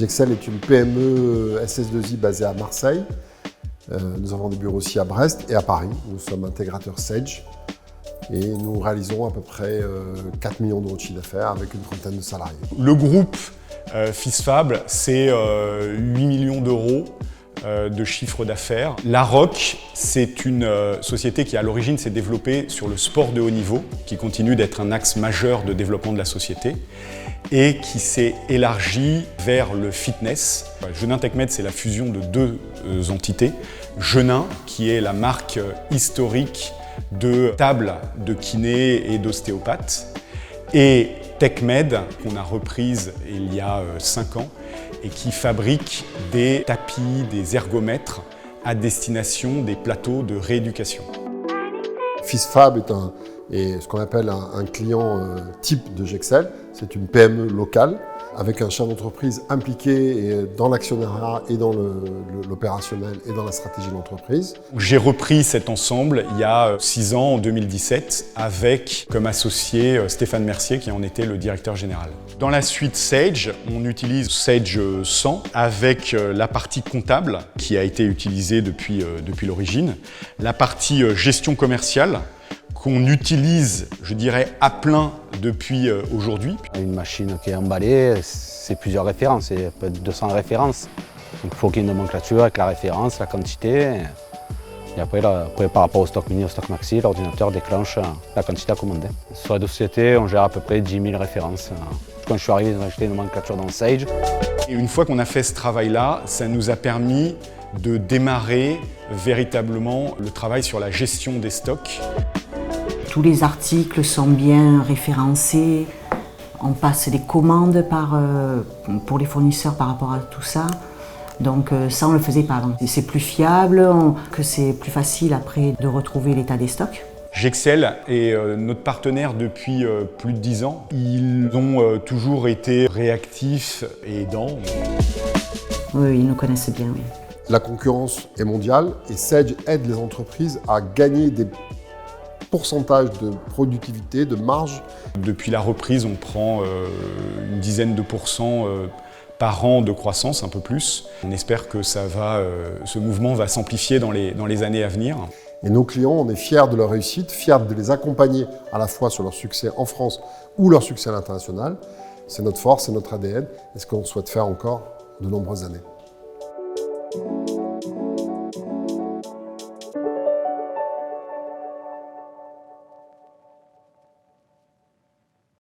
Gexcel est une PME SS2I basée à Marseille. Nous avons des bureaux aussi à Brest et à Paris. Nous sommes intégrateurs Sage et nous réalisons à peu près 4 millions d'euros de chiffre d'affaires avec une trentaine de salariés. Le groupe FISFAB, c'est 8 millions d'euros de chiffre d'affaires. La Rock, c'est une société qui à l'origine s'est développée sur le sport de haut niveau, qui continue d'être un axe majeur de développement de la société et qui s'est élargie vers le fitness. Genin TechMed, c'est la fusion de deux entités. Genin, qui est la marque historique de tables de kiné et d'ostéopathes, et TechMed, qu'on a reprise il y a 5 ans, et qui fabrique des tapis, des ergomètres à destination des plateaux de rééducation. FISFAB est ce qu'on appelle un client type de Gexcel. C'est une PME locale avec un chef d'entreprise impliqué dans l'actionnariat et dans l'opérationnel et dans la stratégie de l'entreprise. J'ai repris cet ensemble il y a 6 ans, en 2017, avec comme associé Stéphane Mercier qui en était le directeur général. Dans la suite Sage, on utilise Sage 100 avec la partie comptable qui a été utilisée depuis l'origine, la partie gestion commerciale qu'on utilise, je dirais, à plein depuis aujourd'hui. Une machine qui est emballée, c'est plusieurs références, c'est peut être 200 références. Donc il faut qu'il y ait une nomenclature avec la référence, la quantité. Et après par rapport au stock mini, au stock maxi, l'ordinateur déclenche la quantité à commander. Sur les deux sociétés, on gère à peu près 10 000 références. Quand je suis arrivé, j'ai ajouté une nomenclature dans Sage. Et une fois qu'on a fait ce travail-là, ça nous a permis de démarrer véritablement le travail sur la gestion des stocks. Tous les articles sont bien référencés, on passe des commandes pour les fournisseurs par rapport à tout ça. Donc ça, on ne le faisait pas avant. C'est plus fiable, que c'est plus facile après de retrouver l'état des stocks. Gexcel est notre partenaire depuis plus de 10 ans. Ils ont toujours été réactifs et aidants. Oui, ils nous connaissent bien, oui. La concurrence est mondiale et Sage aide les entreprises à gagner des pourcentage de productivité, de marge. Depuis la reprise, on prend une dizaine de pourcents par an de croissance, un peu plus. On espère que ce mouvement va s'amplifier dans les années à venir. Et nos clients, on est fiers de leur réussite, fiers de les accompagner à la fois sur leur succès en France ou leur succès à l'international. C'est notre force, c'est notre ADN et ce qu'on souhaite faire encore de nombreuses années.